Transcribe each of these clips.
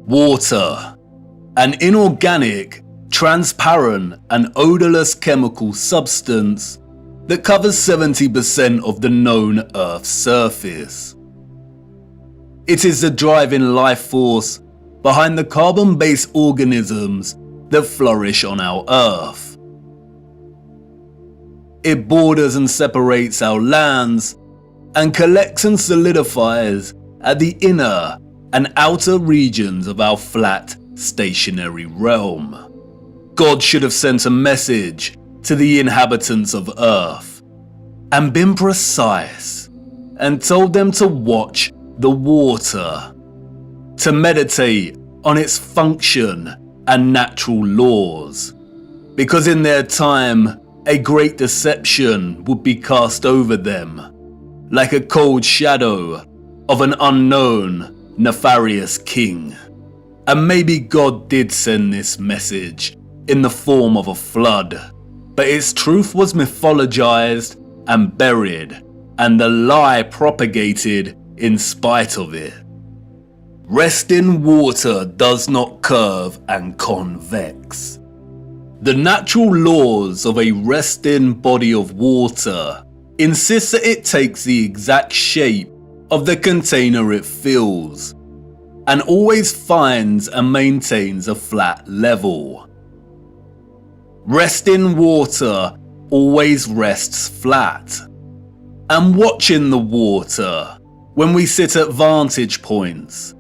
Water, an inorganic, transparent and odorless chemical substance that covers 70% of the known Earth's surface. It is the driving life force behind the carbon-based organisms that flourish on our Earth. It borders and separates our lands and collects and solidifies at the inner and outer regions of our flat, stationary realm. God should have sent a message to the inhabitants of Earth and been precise and told them to watch the water, to meditate on its function and natural laws, because in their time a great deception would be cast over them, like a cold shadow of an unknown, nefarious king. And maybe God did send this message in the form of a flood, but its truth was mythologized and buried, and the lie propagated in spite of it. Resting water does not curve and convex. The natural laws of a resting body of water insist that it takes the exact shape of the container it fills, and always finds and maintains a flat level. Resting water always rests flat. And watching the water when we sit at vantage points,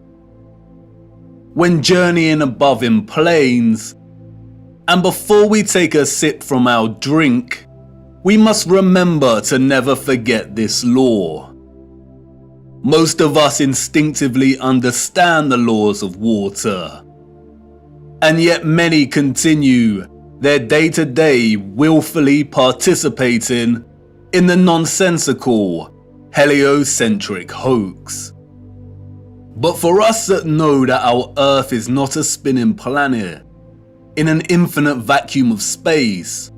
when journeying above in planes, and before we take a sip from our drink, we must remember to never forget this law. Most of us instinctively understand the laws of water, and yet many continue their day-to-day willfully participating in the nonsensical, heliocentric hoax. But for us that know that our Earth is not a spinning planet in an infinite vacuum of space,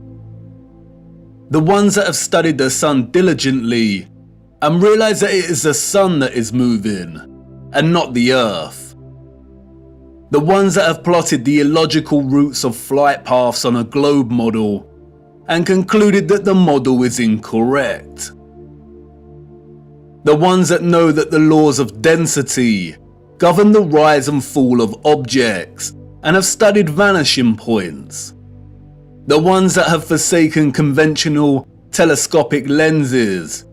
the ones that have studied the sun diligently and realize that it is the sun that is moving and not the Earth, the ones that have plotted the illogical routes of flight paths on a globe model and concluded that the model is incorrect, the ones that know that the laws of density govern the rise and fall of objects and have studied vanishing points, the ones that have forsaken conventional telescopic lenses,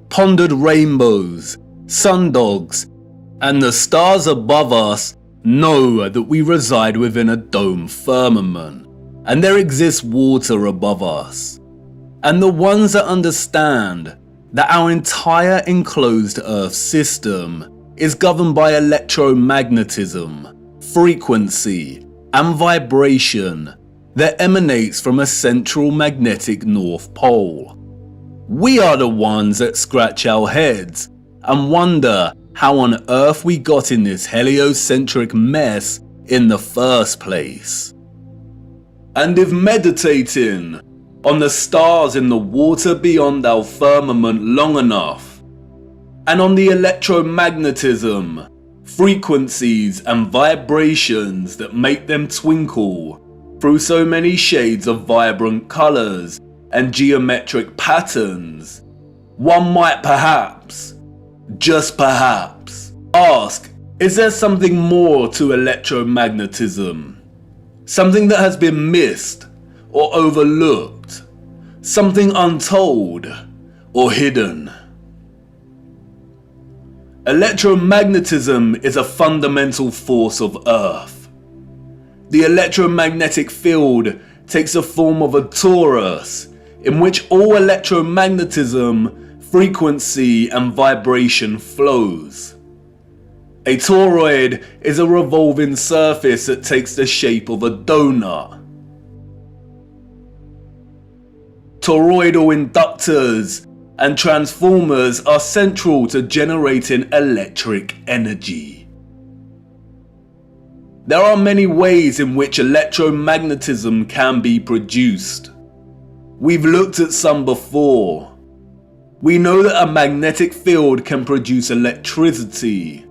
pondered rainbows, sundogs, and the stars above us know that we reside within a dome firmament and there exists water above us, and the ones that understand that our entire enclosed Earth system is governed by electromagnetism, frequency, and vibration that emanates from a central magnetic North Pole. We are the ones that scratch our heads and wonder how on earth we got in this heliocentric mess in the first place. And if meditating on the stars in the water beyond our firmament long enough, and on the electromagnetism, frequencies and vibrations that make them twinkle through so many shades of vibrant colours and geometric patterns, one might perhaps, just perhaps, ask, is there something more to electromagnetism? Something that has been missed or overlooked? Something untold or hidden? Electromagnetism is a fundamental force of Earth. The electromagnetic field takes the form of a torus in which all electromagnetism, frequency and vibration flows. A toroid is a revolving surface that takes the shape of a donut. Toroidal inductors and transformers are central to generating electric energy. There are many ways in which electromagnetism can be produced. We've looked at some before. We know that a magnetic field can produce electricity,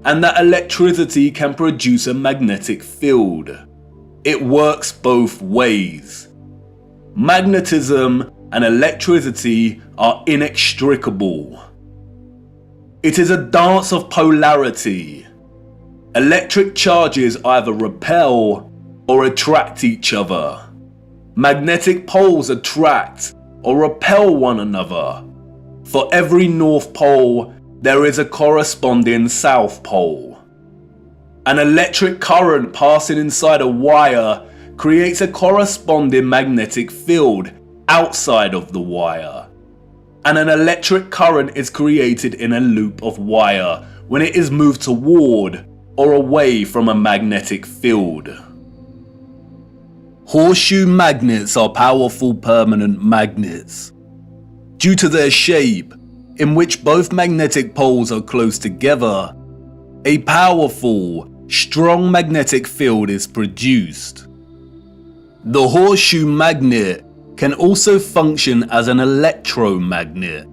and that electricity can produce a magnetic field. It works both ways. Magnetism and electricity are inextricable. It is a dance of polarity. Electric charges either repel or attract each other. Magnetic poles attract or repel one another. For every North Pole, there is a corresponding South Pole. An electric current passing inside a wire creates a corresponding magnetic field outside of the wire. And an electric current is created in a loop of wire when it is moved toward or away from a magnetic field. Horseshoe magnets are powerful permanent magnets. Due to their shape, in which both magnetic poles are close together, a powerful, strong magnetic field is produced. The horseshoe magnet can also function as an electromagnet.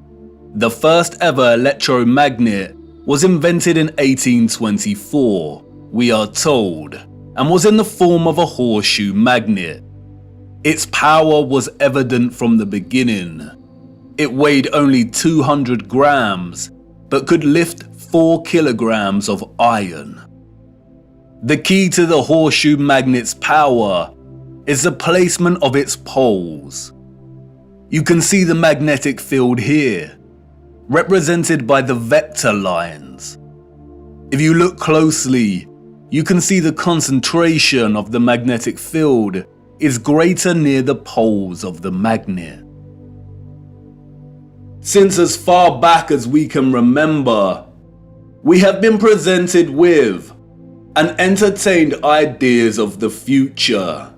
The first ever electromagnet was invented in 1824, we are told, and was in the form of a horseshoe magnet. Its power was evident from the beginning. It weighed only 200 grams, but could lift 4 kilograms of iron. The key to the horseshoe magnet's power is the placement of its poles. You can see the magnetic field here, represented by the vector lines. If you look closely, you can see the concentration of the magnetic field is greater near the poles of the magnet. Since as far back as we can remember, we have been presented with and entertained ideas of the future.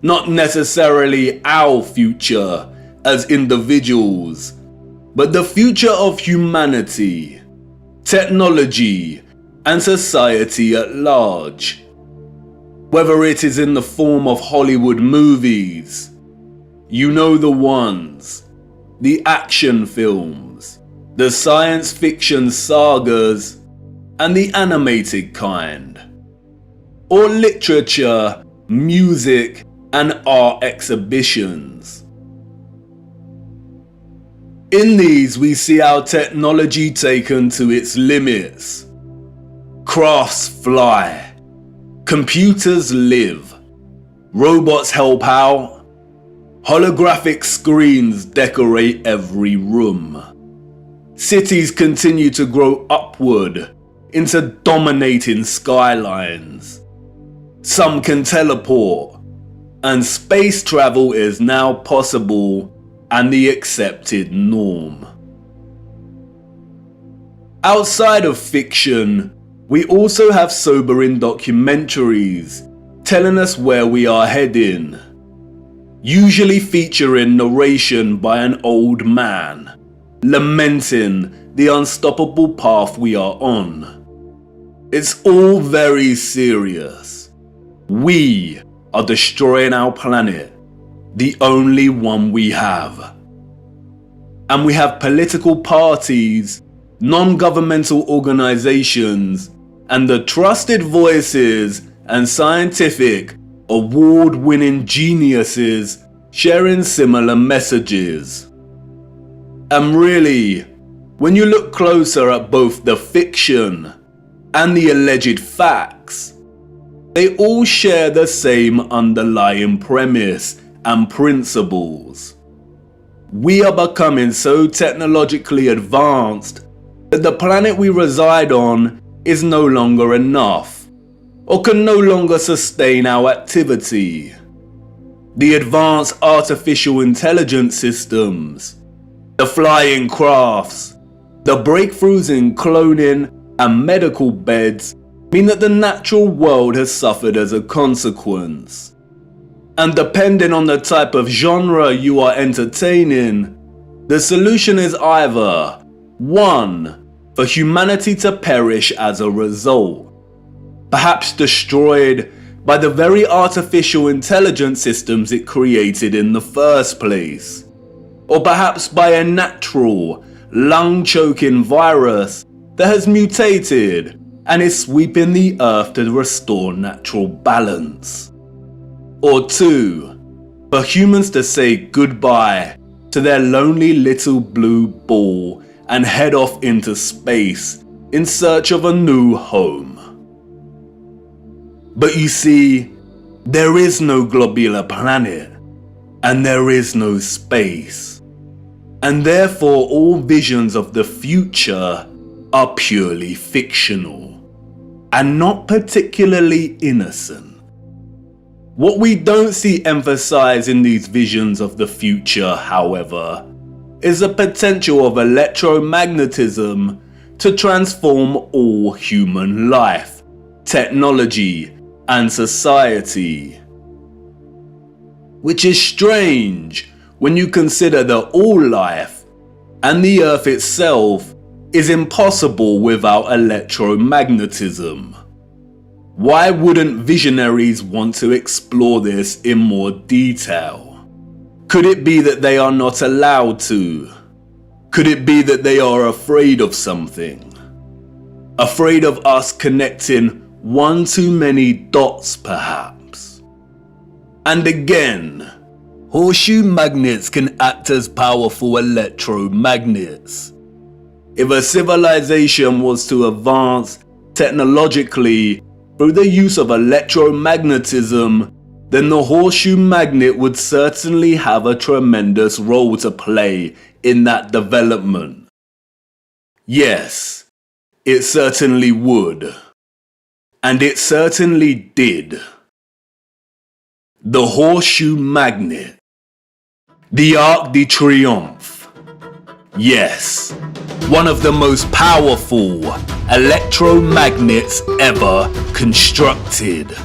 Not necessarily our future as individuals, but the future of humanity, technology, and society at large. Whether it is in the form of Hollywood movies, you know the ones, the action films, the science fiction sagas, and the animated kind, or literature, music, and art exhibitions. In these we see our technology taken to its limits. Crafts fly, computers live, robots help out, holographic screens decorate every room. Cities continue to grow upward into dominating skylines. Some can teleport, and space travel is now possible and the accepted norm. Outside of fiction, we also have sobering documentaries telling us where we are heading, usually featuring narration by an old man, lamenting the unstoppable path we are on. It's all very serious. We are destroying our planet, the only one we have. And we have political parties, non-governmental organizations, and the trusted voices and scientific, award-winning geniuses sharing similar messages. And really, when you look closer at both the fiction and the alleged facts, they all share the same underlying premise and principles. We are becoming so technologically advanced that the planet we reside on is no longer enough, or can no longer sustain our activity. The advanced artificial intelligence systems, the flying crafts, the breakthroughs in cloning and medical beds mean that the natural world has suffered as a consequence. And depending on the type of genre you are entertaining, the solution is either 1. For humanity to perish as a result, perhaps destroyed by the very artificial intelligence systems it created in the first place, or perhaps by a natural, lung-choking virus that has mutated and is sweeping the earth to restore natural balance. Or 2, for humans to say goodbye to their lonely little blue ball and head off into space in search of a new home. But you see, there is no globular planet, and there is no space, and therefore all visions of the future are purely fictional, and not particularly innocent. What we don't see emphasized in these visions of the future, however, is the potential of electromagnetism to transform all human life, technology, and society. Which is strange when you consider that all life, and the Earth itself, is impossible without electromagnetism. Why wouldn't visionaries want to explore this in more detail? Could it be that they are not allowed to? Could it be that they are afraid of something? Afraid of us connecting one too many dots, perhaps? And again, horseshoe magnets can act as powerful electromagnets. If a civilization was to advance technologically through the use of electromagnetism, then the horseshoe magnet would certainly have a tremendous role to play in that development. Yes, it certainly would. And it certainly did. The horseshoe magnet. The Arc de Triomphe. Yes, one of the most powerful electromagnets ever constructed.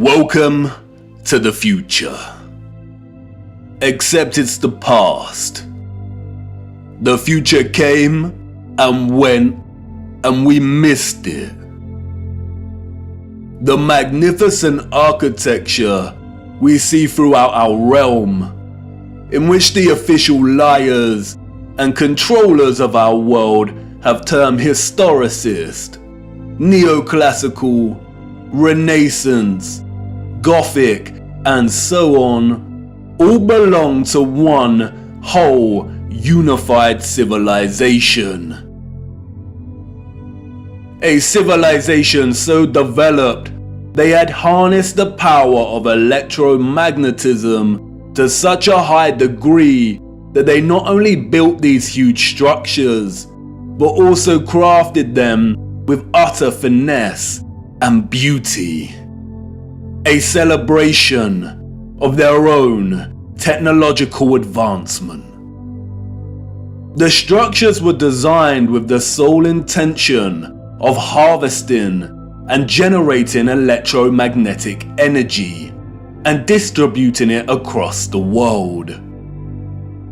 Welcome to the future. Except it's the past. The future came and went, and we missed it. The magnificent architecture we see throughout our realm, in which the official liars and controllers of our world have termed historicist, neoclassical, Renaissance, Gothic, and so on, all belong to one whole unified civilization. A civilization so developed they had harnessed the power of electromagnetism to such a high degree that they not only built these huge structures, but also crafted them with utter finesse and beauty. A celebration of their own technological advancement. The structures were designed with the sole intention of harvesting and generating electromagnetic energy and distributing it across the world.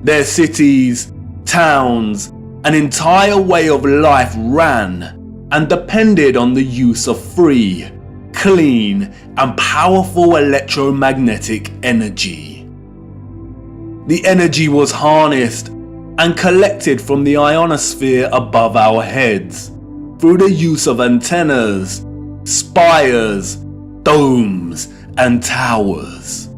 Their cities, towns, an entire way of life ran and depended on the use of free, clean, and powerful electromagnetic energy. The energy was harnessed and collected from the ionosphere above our heads through the use of antennas, spires, domes, and towers.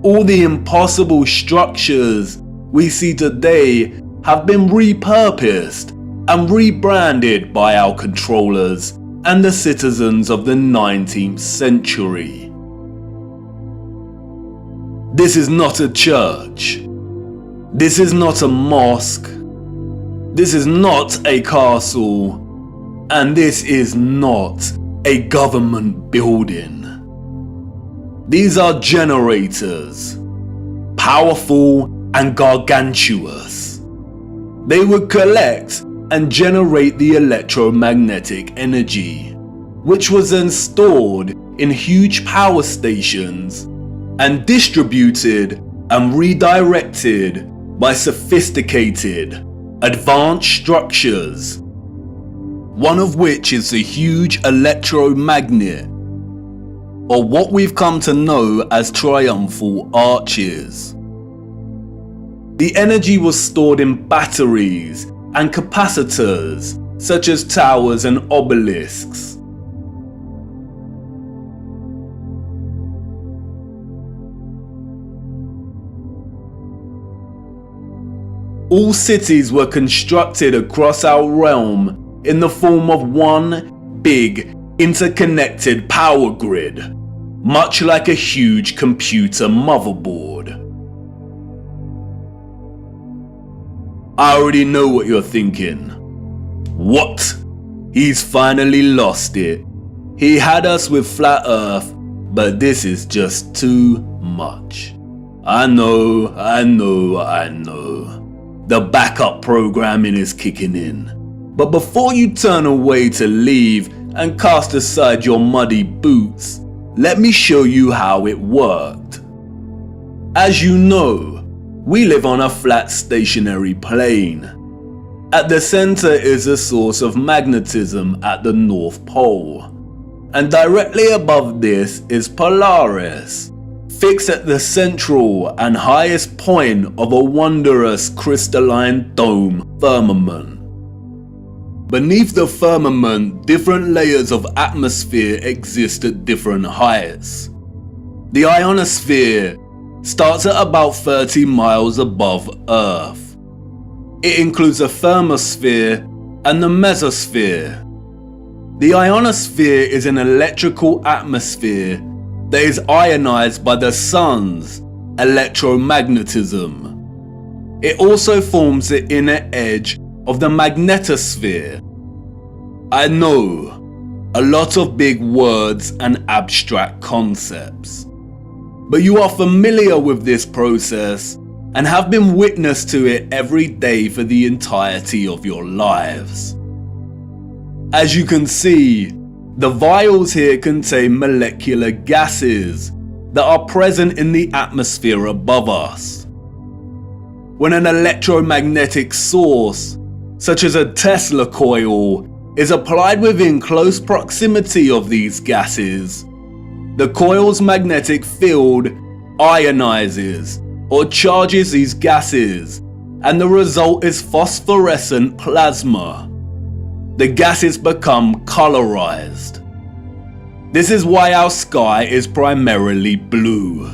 All the impossible structures we see today have been repurposed and rebranded by our controllers and the citizens of the 19th century. This is not a church. This is not a mosque. This is not a castle. And this is not a government building. These are generators, powerful and gargantuous. They would collect and generate the electromagnetic energy, which was then stored in huge power stations and distributed and redirected by sophisticated, advanced structures, one of which is the huge electromagnet, or what we've come to know as triumphal arches. The energy was stored in batteries and capacitors, such as towers and obelisks. All cities were constructed across our realm in the form of one big, interconnected power grid, much like a huge computer motherboard. I already know what you're thinking. What? He's finally lost it. He had us with flat earth, but this is just too much. I know. The backup programming is kicking in. But before you turn away to leave and cast aside your muddy boots, let me show you how it worked. As you know, we live on a flat stationary plane. At the center is a source of magnetism at the North Pole, and directly above this is Polaris, fixed at the central and highest point of a wondrous crystalline dome firmament. Beneath the firmament, different layers of atmosphere exist at different heights. The ionosphere starts at about 30 miles above Earth. It includes the thermosphere and the mesosphere. The ionosphere is an electrical atmosphere that is ionized by the sun's electromagnetism. It also forms the inner edge of the magnetosphere. I know, a lot of big words and abstract concepts, but you are familiar with this process and have been witness to it every day for the entirety of your lives. As you can see, The vials here contain molecular gases that are present in the atmosphere above us. When an electromagnetic source, such as a Tesla coil, is applied within close proximity of these gases, the coil's magnetic field ionizes or charges these gases, and the result is phosphorescent plasma. The gases become colorized. This is why our sky is primarily blue,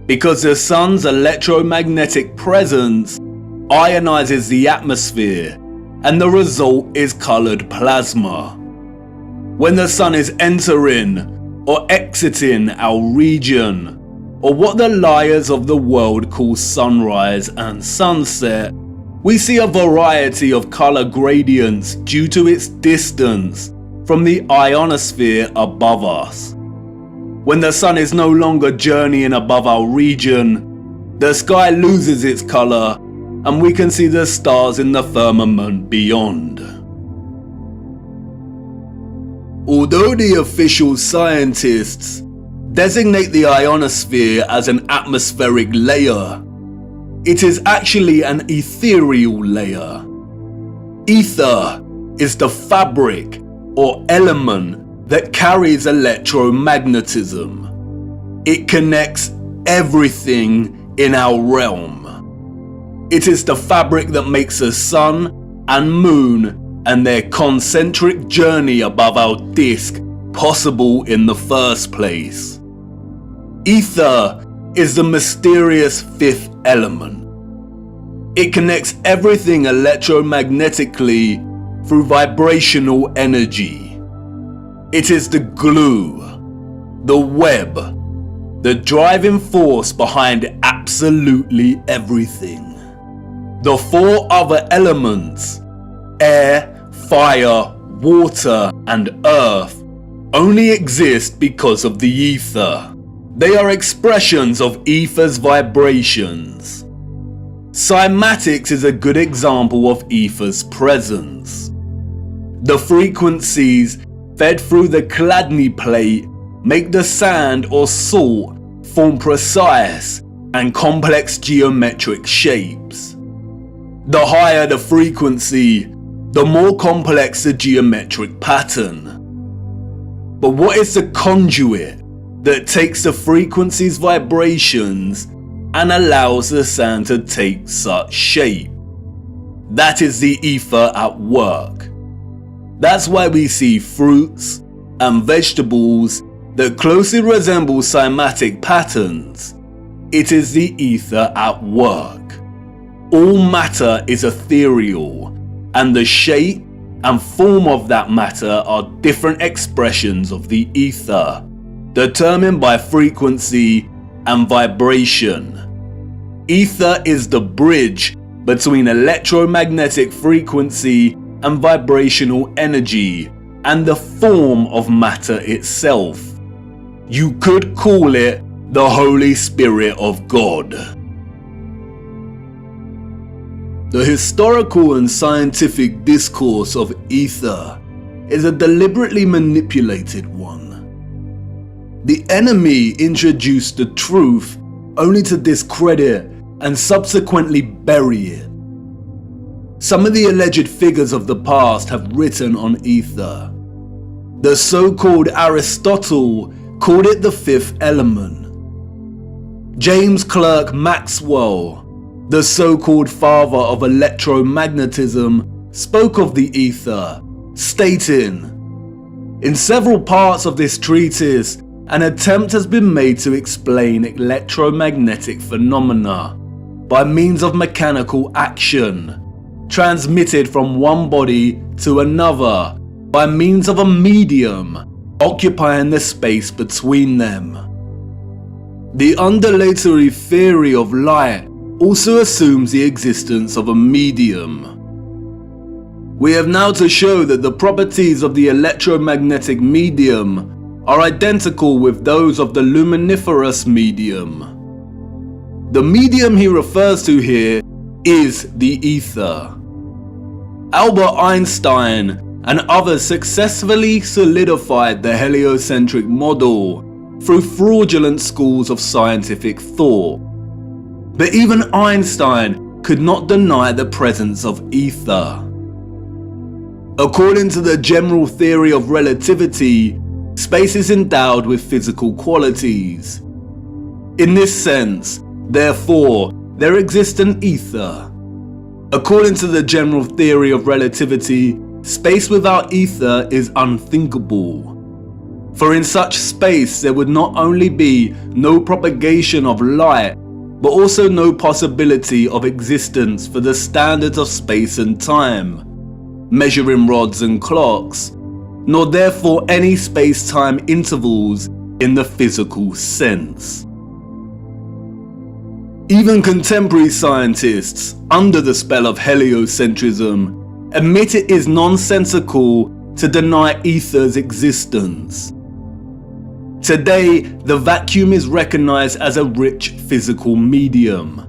because the sun's electromagnetic presence ionizes the atmosphere, and the result is colored plasma. When the sun is entering or exiting our region, or what the liars of the world call sunrise and sunset, we see a variety of color gradients due to its distance from the ionosphere above us. When the sun is no longer journeying above our region, the sky loses its color and we can see the stars in the firmament beyond. Although the official scientists designate the ionosphere as an atmospheric layer, it is actually an ethereal layer. Ether is the fabric or element that carries electromagnetism. It connects everything in our realm. It is the fabric that makes the sun and moon and their concentric journey above our disk possible in the first place. Ether is the mysterious fifth element. It connects everything electromagnetically through vibrational energy. It is the glue, the web, the driving force behind absolutely everything. The four other elements, air, fire, water, and earth, only exist because of the ether. They are expressions of ether's vibrations. Cymatics is a good example of ether's presence. The frequencies fed through the Chladni plate make the sand or salt form precise and complex geometric shapes. The higher the frequency, the more complex the geometric pattern. But what is the conduit that takes the frequency's vibrations and allows the sand to take such shape? That is the ether at work. That's why we see fruits and vegetables that closely resemble cymatic patterns. It is the ether at work. All matter is ethereal, and the shape and form of that matter are different expressions of the ether, determined by frequency and vibration. Ether is the bridge between electromagnetic frequency and vibrational energy and the form of matter itself. You could call it the Holy Spirit of God. The historical and scientific discourse of ether is a deliberately manipulated one. The enemy introduced the truth only to discredit and subsequently bury it. Some of the alleged figures of the past have written on ether. The so-called Aristotle called it the fifth element. James Clerk Maxwell, the so-called father of electromagnetism, spoke of the ether, stating, "In several parts of this treatise, an attempt has been made to explain electromagnetic phenomena by means of mechanical action, transmitted from one body to another by means of a medium occupying the space between them." The undulatory theory of light also assumes the existence of a medium. We have now to show that the properties of the electromagnetic medium are identical with those of the luminiferous medium. The medium he refers to here is the ether. Albert Einstein and others successfully solidified the heliocentric model through fraudulent schools of scientific thought. But even Einstein could not deny the presence of ether. According to the general theory of relativity, space is endowed with physical qualities. In this sense, therefore, there exists an ether. According to the general theory of relativity, space without ether is unthinkable. For in such space there would not only be no propagation of light, but also no possibility of existence for the standards of space and time, measuring rods and clocks, nor therefore any space-time intervals in the physical sense. Even contemporary scientists, under the spell of heliocentrism, admit it is nonsensical to deny ether's existence. Today, the vacuum is recognized as a rich physical medium.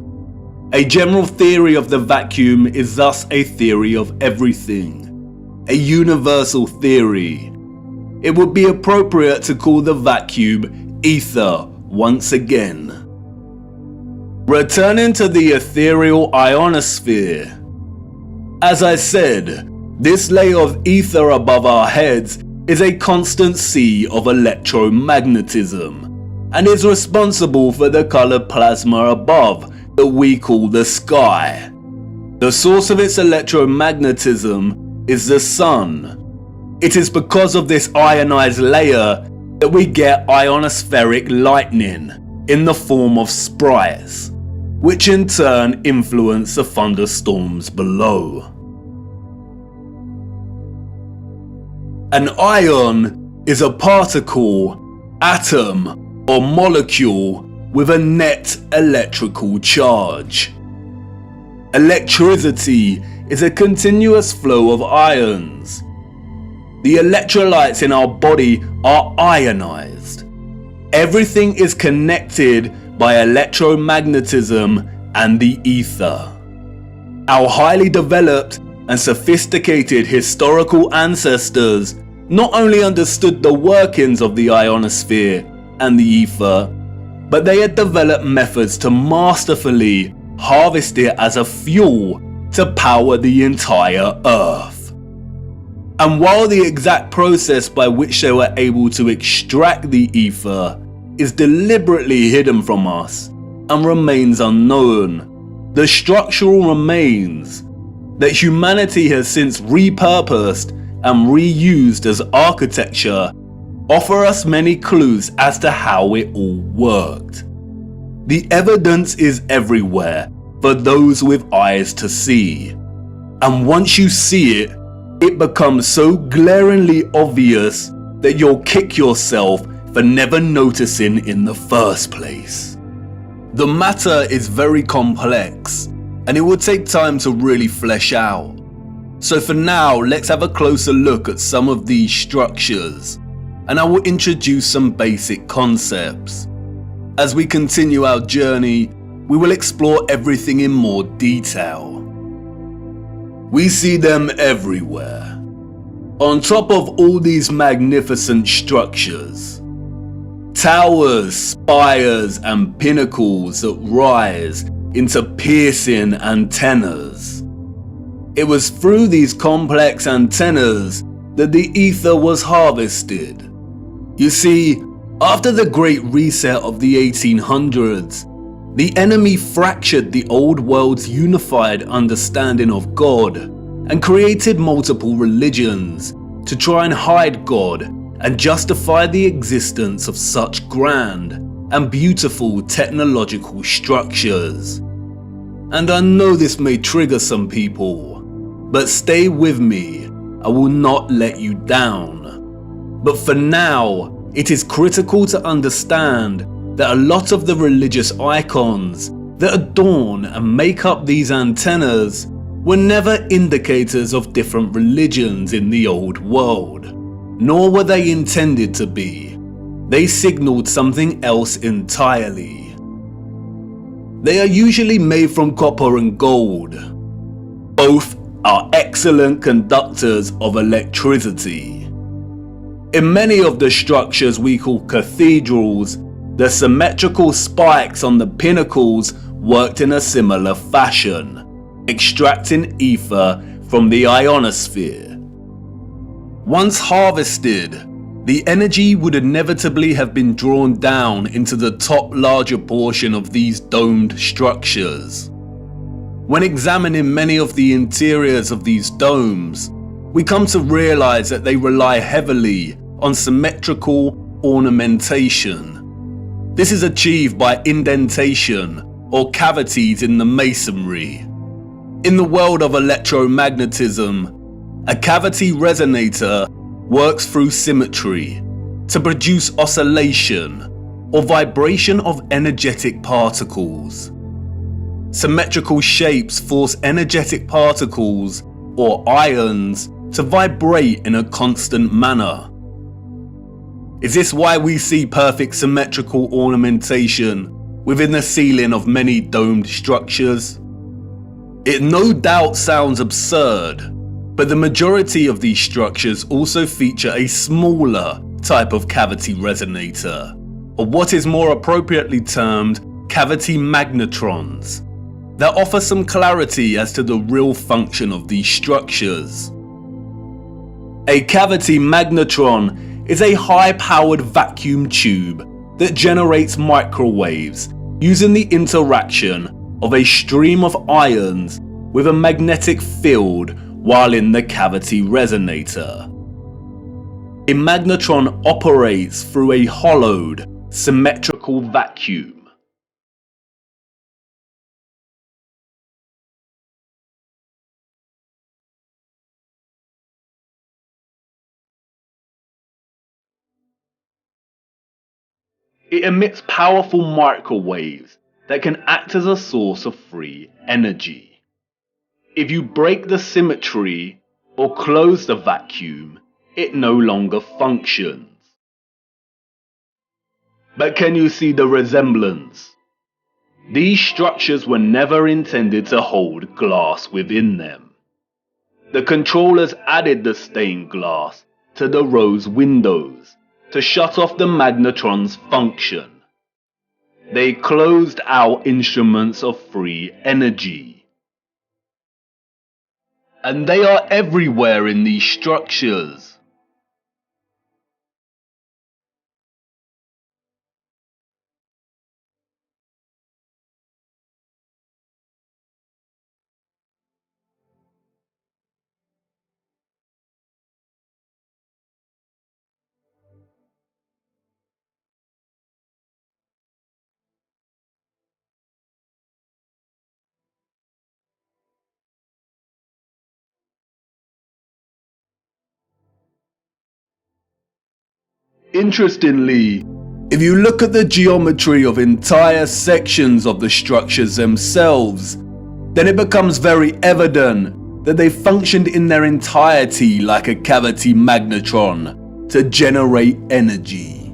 A general theory of the vacuum is thus a theory of everything, a universal theory. It would be appropriate to call the vacuum ether once again. Returning to the ethereal ionosphere. As I said, this layer of ether above our heads is a constant sea of electromagnetism, and is responsible for the colored plasma above that we call the sky. The source of its electromagnetism is the sun. It is because of this ionized layer that we get ionospheric lightning in the form of sprites, which in turn influence the thunderstorms below. An ion is a particle, atom, or molecule with a net electrical charge. Electricity is a continuous flow of ions. The electrolytes in our body are ionized. Everything is connected by electromagnetism and the ether. Our highly developed and sophisticated historical ancestors not only understood the workings of the ionosphere and the ether, but they had developed methods to masterfully harvest it as a fuel to power the entire Earth. And while the exact process by which they were able to extract the ether is deliberately hidden from us and remains unknown, the structural remains that humanity has since repurposed and reused as architecture offer us many clues as to how it all worked. The evidence is everywhere for those with eyes to see, and once you see it, it becomes so glaringly obvious that you'll kick yourself for never noticing in the first place. The matter is very complex, and it would take time to really flesh out. So for now, let's have a closer look at some of these structures, and I will introduce some basic concepts. As we continue our journey, we will explore everything in more detail. We see them everywhere. On top of all these magnificent structures, towers, spires, and pinnacles that rise into piercing antennas. It was through these complex antennas that the ether was harvested. You see, after the Great Reset of the 1800s, the enemy fractured the old world's unified understanding of God and created multiple religions to try and hide God and justify the existence of such grand and beautiful technological structures. And I know this may trigger some people, but stay with me, I will not let you down. But for now, it is critical to understand that a lot of the religious icons that adorn and make up these antennas were never indicators of different religions in the old world, nor were they intended to be. They signaled something else entirely. They are usually made from copper and gold, both are excellent conductors of electricity. In many of the structures we call cathedrals, the symmetrical spikes on the pinnacles worked in a similar fashion, extracting ether from the ionosphere. Once harvested, the energy would inevitably have been drawn down into the top larger portion of these domed structures. When examining many of the interiors of these domes, we come to realize that they rely heavily on symmetrical ornamentation. This is achieved by indentation or cavities in the masonry. In the world of electromagnetism, a cavity resonator works through symmetry to produce oscillation or vibration of energetic particles. Symmetrical shapes force energetic particles or ions to vibrate in a constant manner. Is this why we see perfect symmetrical ornamentation within the ceiling of many domed structures? It no doubt sounds absurd, but the majority of these structures also feature a smaller type of cavity resonator, or what is more appropriately termed cavity magnetrons, that offer some clarity as to the real function of these structures. A cavity magnetron is a high-powered vacuum tube that generates microwaves using the interaction of a stream of ions with a magnetic field while in the cavity resonator. A magnetron operates through a hollowed, symmetrical vacuum. It emits powerful microwaves that can act as a source of free energy. If you break the symmetry or close the vacuum, it no longer functions. But can you see the resemblance? These structures were never intended to hold glass within them. The controllers added the stained glass to the rose windows to shut off the magnetron's function. They closed out instruments of free energy. And they are everywhere in these structures. Interestingly, if you look at the geometry of entire sections of the structures themselves, then it becomes very evident that they functioned in their entirety like a cavity magnetron to generate energy.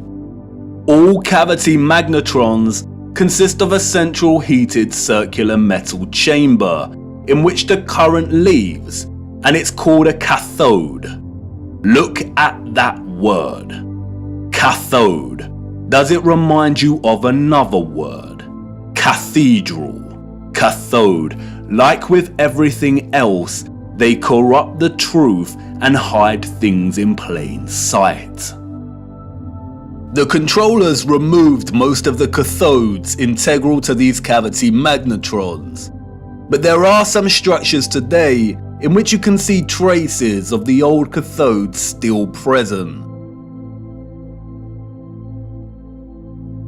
All cavity magnetrons consist of a central heated circular metal chamber in which the current leaves, and it's called a cathode. Look at that word. Cathode. Does it remind you of another word? Cathedral. Cathode. Like with everything else, they corrupt the truth and hide things in plain sight. The controllers removed most of the cathodes integral to these cavity magnetrons, but there are some structures today in which you can see traces of the old cathodes still present.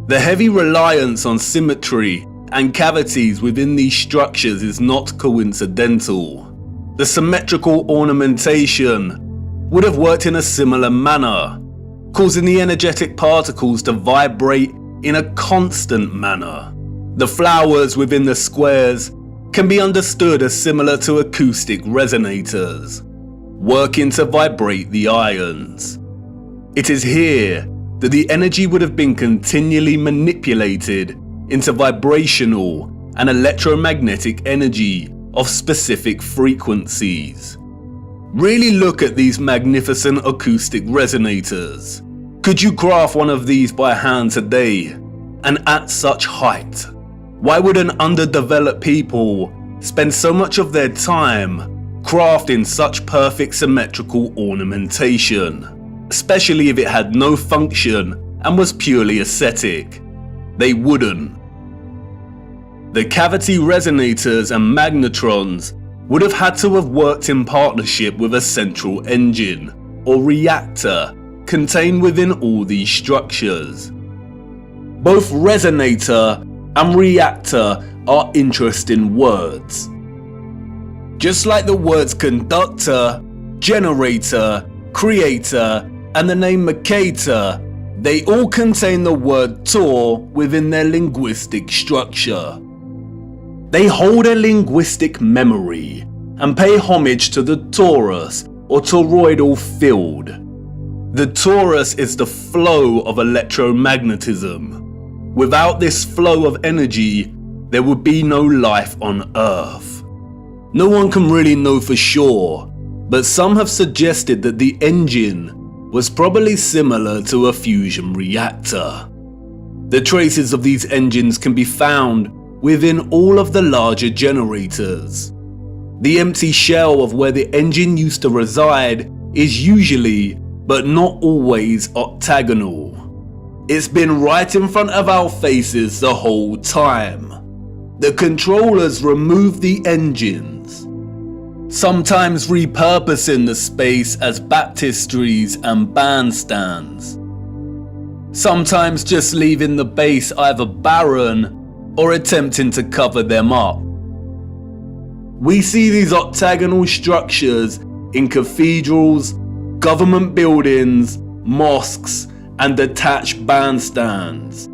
The heavy reliance on symmetry and cavities within these structures is not coincidental. The symmetrical ornamentation would have worked in a similar manner, causing the energetic particles to vibrate in a constant manner. The flowers within the squares can be understood as similar to acoustic resonators, working to vibrate the ions. It is here that the energy would have been continually manipulated into vibrational and electromagnetic energy of specific frequencies. Really look at these magnificent acoustic resonators. Could you craft one of these by hand today, and at such height? Why would an underdeveloped people spend so much of their time crafting such perfect symmetrical ornamentation, especially if it had no function and was purely aesthetic? They wouldn't. The cavity resonators and magnetrons would have had to have worked in partnership with a central engine or reactor contained within all these structures. Both resonator and reactor are interesting words. Just like the words conductor, generator, creator, and the name Mercator, they all contain the word Tor within their linguistic structure. They hold a linguistic memory and pay homage to the torus or toroidal field. The torus is the flow of electromagnetism. Without this flow of energy, there would be no life on Earth. No one can really know for sure, but some have suggested that the engine was probably similar to a fusion reactor. The traces of these engines can be found within all of the larger generators. The empty shell of where the engine used to reside is usually, but not always, octagonal. It's been right in front of our faces the whole time. The controllers remove the engines, sometimes repurposing the space as baptistries and bandstands, sometimes just leaving the base either barren or attempting to cover them up. We see these octagonal structures in cathedrals, government buildings, mosques, and detached bandstands.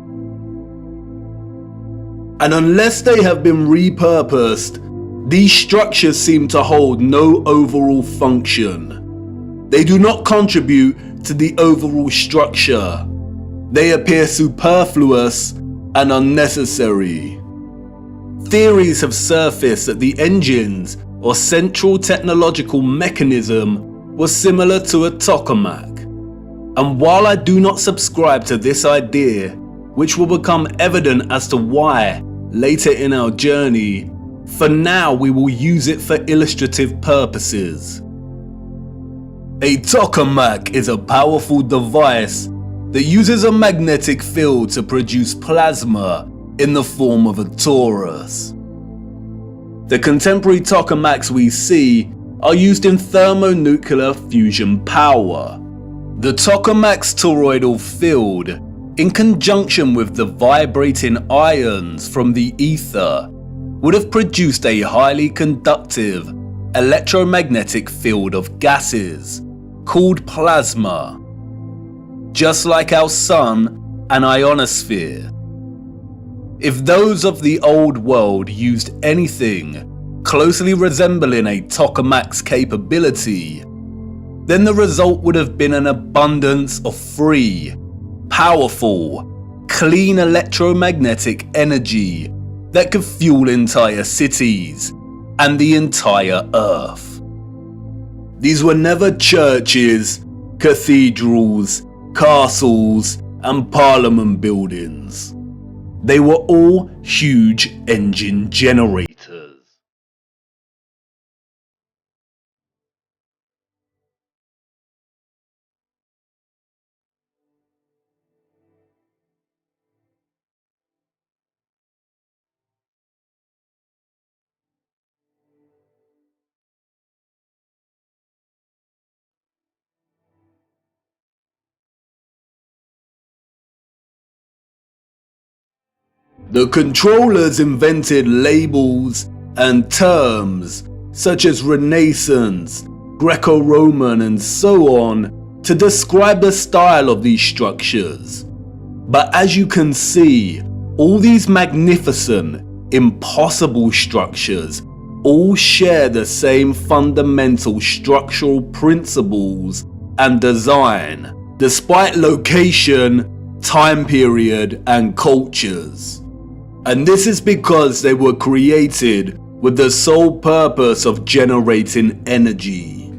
And unless they have been repurposed, these structures seem to hold no overall function. They do not contribute to the overall structure. They appear superfluous and unnecessary. Theories have surfaced that the engines or central technological mechanism was similar to a tokamak. And while I do not subscribe to this idea, which will become evident as to why later in our journey, for now we will use it for illustrative purposes. A tokamak is a powerful device that uses a magnetic field to produce plasma in the form of a torus. The contemporary tokamaks we see are used in thermonuclear fusion power. The tokamak's toroidal field, in conjunction with the vibrating ions from the ether, would have produced a highly conductive electromagnetic field of gases called plasma, just like our sun and ionosphere. If those of the old world used anything closely resembling a tokamak's capability, then the result would have been an abundance of free, powerful, clean electromagnetic energy that could fuel entire cities and the entire Earth. These were never churches, cathedrals, castles, and parliament buildings. They were all huge engine generators. The controllers invented labels and terms such as Renaissance, Greco-Roman, and so on to describe the style of these structures. But as you can see, all these magnificent, impossible structures all share the same fundamental structural principles and design, despite location, time period, and cultures. And this is because they were created with the sole purpose of generating energy.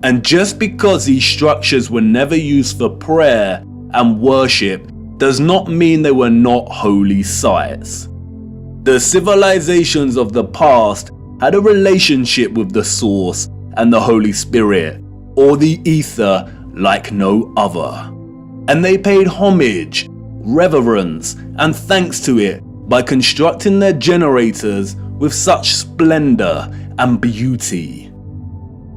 And just because these structures were never used for prayer and worship does not mean they were not holy sites. The civilizations of the past had a relationship with the Source and the Holy Spirit, or the Ether, like no other. And they paid homage, reverence, and thanks to it by constructing their generators with such splendor and beauty.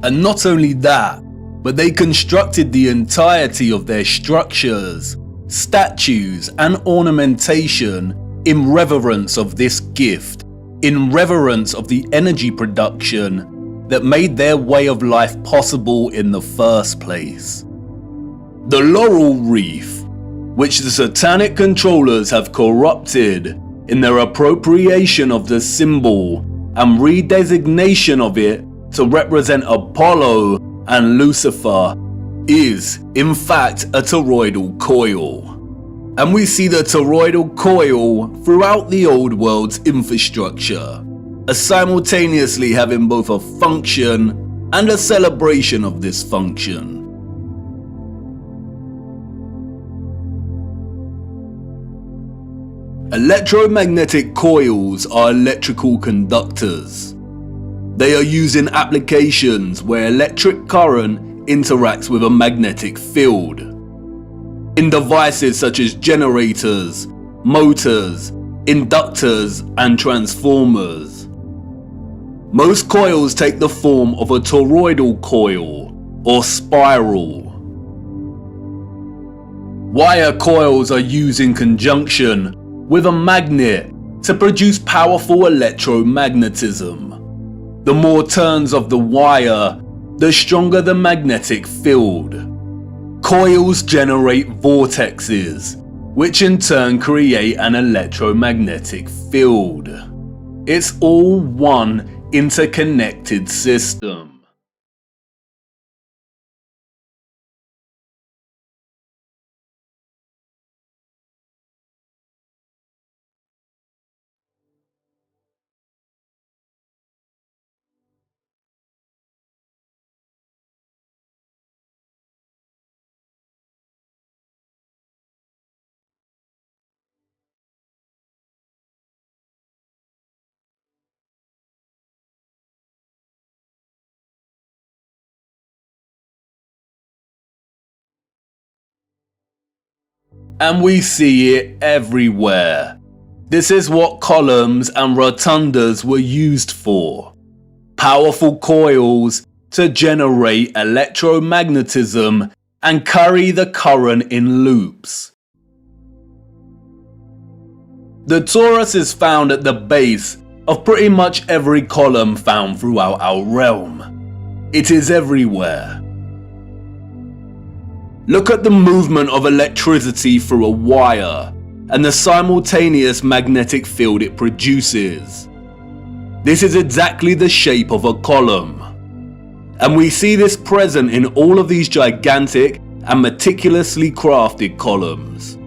And not only that, but they constructed the entirety of their structures, statues, and ornamentation in reverence of this gift, in reverence of the energy production that made their way of life possible in the first place. The laurel wreath, which the satanic controllers have corrupted in their appropriation of the symbol and redesignation of it to represent Apollo and Lucifer, is in fact a toroidal coil. And we see the toroidal coil throughout the old world's infrastructure, as simultaneously having both a function and a celebration of this function. Electromagnetic coils are electrical conductors. They are used in applications where electric current interacts with a magnetic field. In devices such as generators, motors, inductors, and transformers. Most coils take the form of a toroidal coil or spiral. Wire coils are used in conjunction with a magnet to produce powerful electromagnetism. The more turns of the wire, the stronger the magnetic field. Coils generate vortexes, which in turn create an electromagnetic field. It's all one interconnected system. And we see it everywhere. This is what columns and rotundas were used for. Powerful coils to generate electromagnetism and carry the current in loops. The torus is found at the base of pretty much every column found throughout our realm. It is everywhere. Look at the movement of electricity through a wire and the simultaneous magnetic field it produces. This is exactly the shape of a column. And we see this present in all of these gigantic and meticulously crafted columns.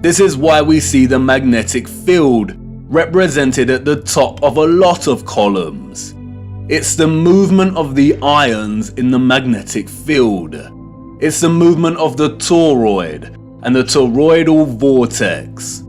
This is why we see the magnetic field represented at the top of a lot of columns. It's the movement of the ions in the magnetic field. It's the movement of the toroid and the toroidal vortex.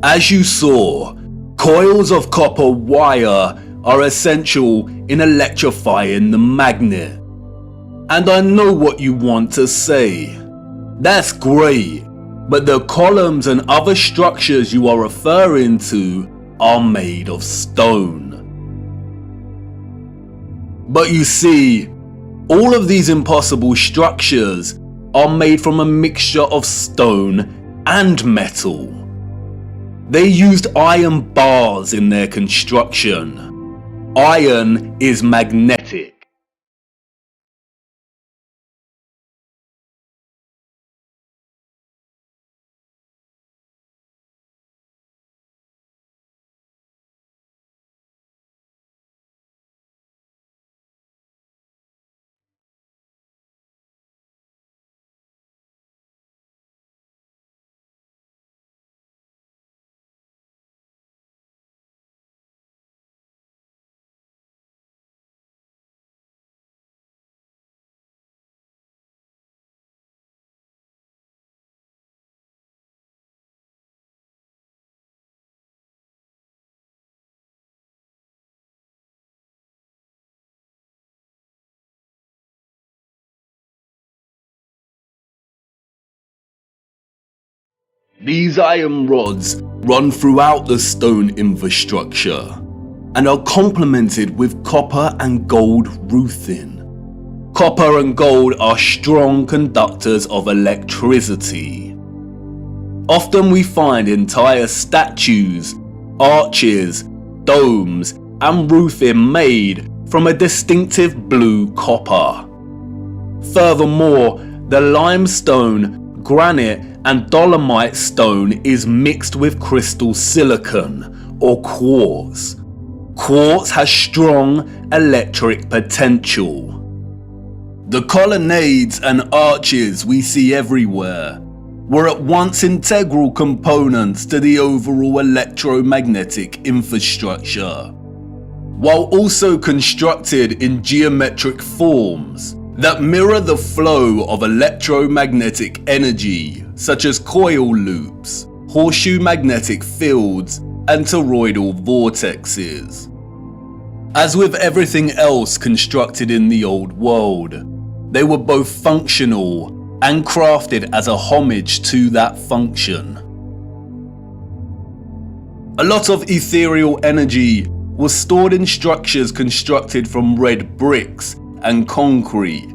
As you saw, coils of copper wire are essential in electrifying the magnet. And I know what you want to say. That's great, but the columns and other structures you are referring to are made of stone. But you see, all of these impossible structures are made from a mixture of stone and metal. They used iron bars in their construction. Iron is magnetic. These iron rods run throughout the stone infrastructure and are complemented with copper and gold roofing. Copper and gold are strong conductors of electricity. Often we find entire statues, arches, domes, and roofing made from a distinctive blue copper. Furthermore, the limestone, granite, and dolomite stone is mixed with crystal silicon or quartz. Quartz has strong electric potential. The colonnades and arches we see everywhere were at once integral components to the overall electromagnetic infrastructure, while also constructed in geometric forms that mirror the flow of electromagnetic energy, such as coil loops, horseshoe magnetic fields, and toroidal vortexes. As with everything else constructed in the old world, they were both functional and crafted as a homage to that function. A lot of ethereal energy was stored in structures constructed from red bricks and concrete.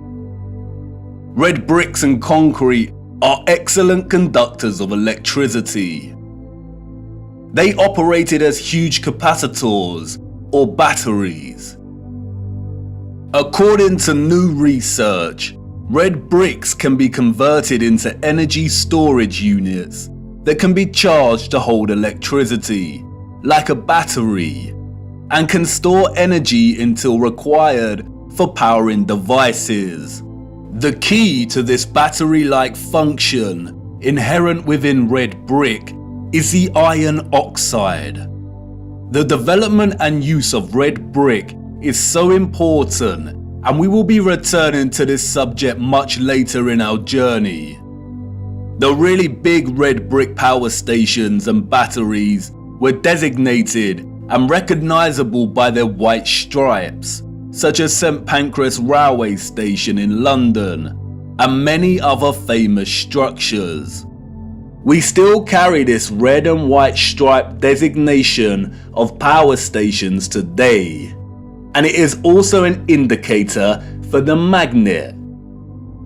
Red bricks and concrete are excellent conductors of electricity. They operated as huge capacitors or batteries. According to new research, red bricks can be converted into energy storage units that can be charged to hold electricity, like a battery, and can store energy until required for powering devices. The key to this battery-like function inherent within red brick is the iron oxide. The development and use of red brick is so important, and we will be returning to this subject much later in our journey. The really big red brick power stations and batteries were designated and recognizable by their white stripes, such as St Pancras Railway Station in London, and many other famous structures. We still carry this red and white stripe designation of power stations today, and it is also an indicator for the magnet.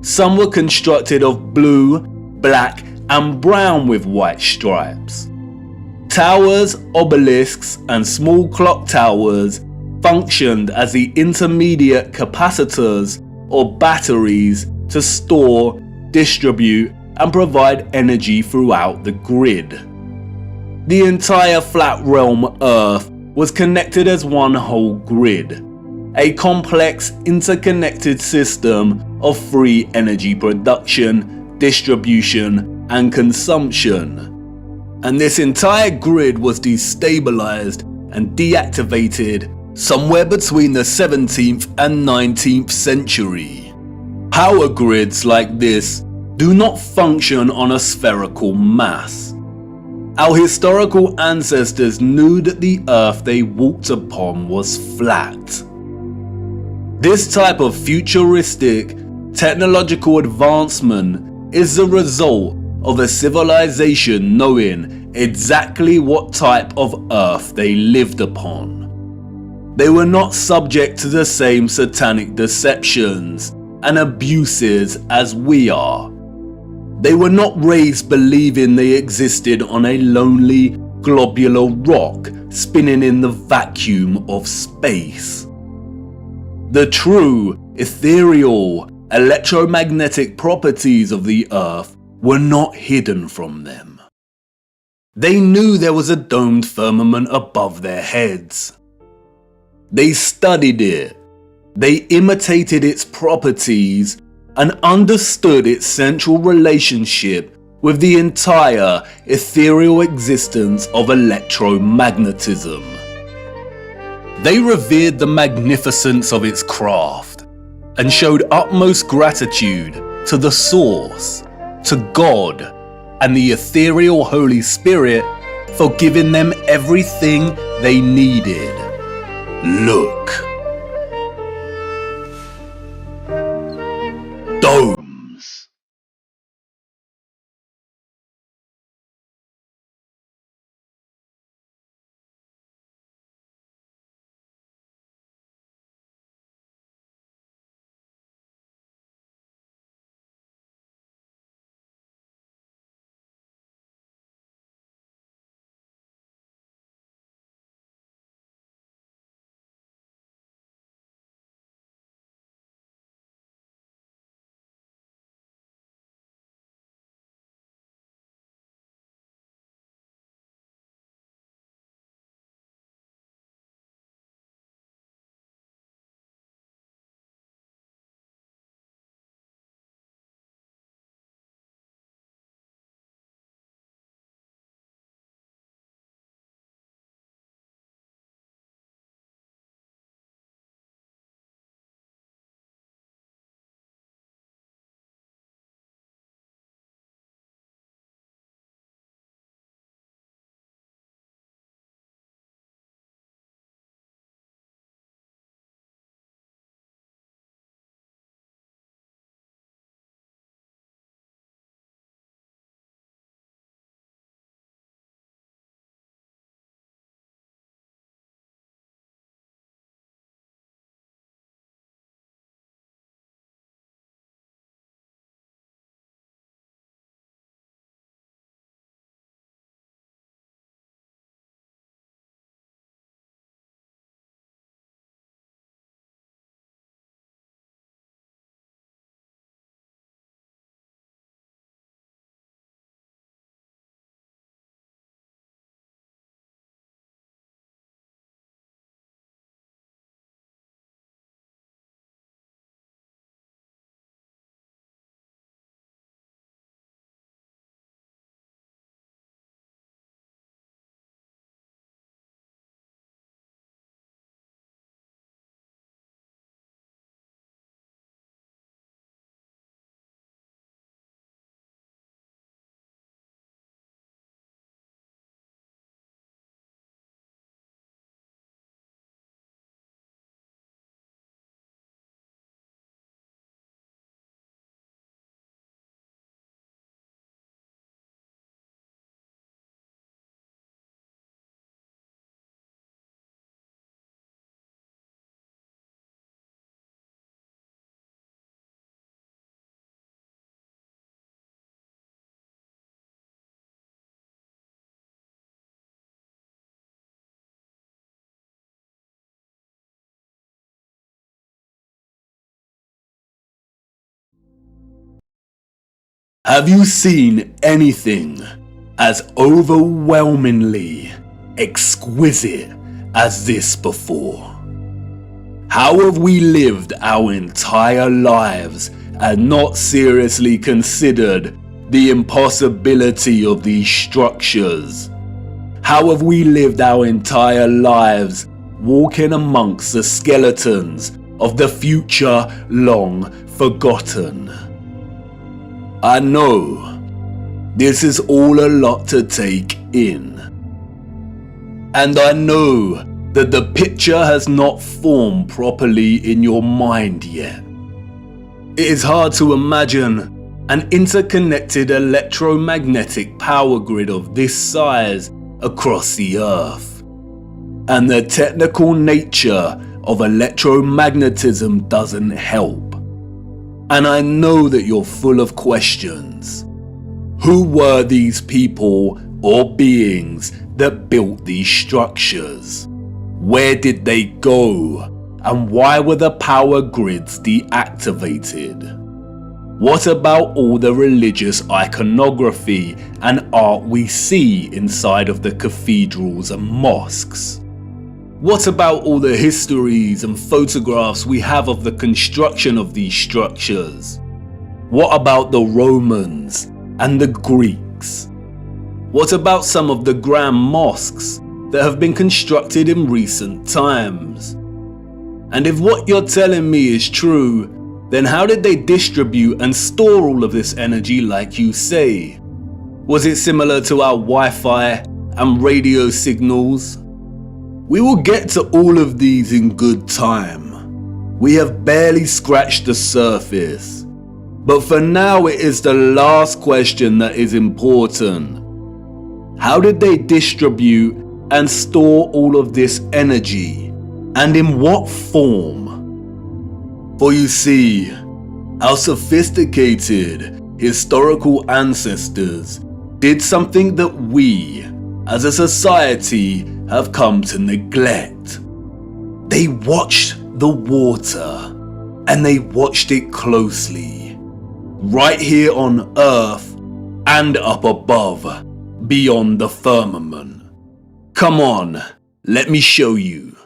Some were constructed of blue, black, and brown with white stripes. Towers, obelisks, and small clock towers functioned as the intermediate capacitors or batteries to store, distribute, and provide energy throughout the grid. The entire flat realm Earth was connected as one whole grid, a complex interconnected system of free energy production, distribution, and consumption. And this entire grid was destabilized and deactivated somewhere between the 17th and 19th century. Power grids like this do not function on a spherical mass. Our historical ancestors knew that the earth they walked upon was flat. This type of futuristic technological advancement is the result of a civilization knowing exactly what type of earth they lived upon. They were not subject to the same satanic deceptions and abuses as we are. They were not raised believing they existed on a lonely, globular rock spinning in the vacuum of space. The true, ethereal, electromagnetic properties of the Earth were not hidden from them. They knew there was a domed firmament above their heads. They studied it. They imitated its properties and understood its central relationship with the entire ethereal existence of electromagnetism. They revered the magnificence of its craft and showed utmost gratitude to the Source, to God, and the ethereal Holy Spirit for giving them everything they needed. Look. Domes. Have you seen anything as overwhelmingly exquisite as this before? How have we lived our entire lives and not seriously considered the impossibility of these structures? How have we lived our entire lives walking amongst the skeletons of the future long forgotten? I know this is all a lot to take in, and I know that the picture has not formed properly in your mind yet. It is hard to imagine an interconnected electromagnetic power grid of this size across the Earth, and the technical nature of electromagnetism doesn't help. And I know that you're full of questions. Who were these people or beings that built these structures? Where did they go? And why were the power grids deactivated? What about all the religious iconography and art we see inside of the cathedrals and mosques? What about all the histories and photographs we have of the construction of these structures? What about the Romans and the Greeks? What about some of the grand mosques that have been constructed in recent times? And if what you're telling me is true, then how did they distribute and store all of this energy like you say? Was it similar to our Wi-Fi and radio signals? We will get to all of these in good time. We have barely scratched the surface. But for now, it is the last question that is important. How did they distribute and store all of this energy? And in what form? For you see, our sophisticated historical ancestors did something that we, as a society, have come to neglect. They watched the water, and they watched it closely, right here on Earth and up above, beyond the firmament. Come on, let me show you.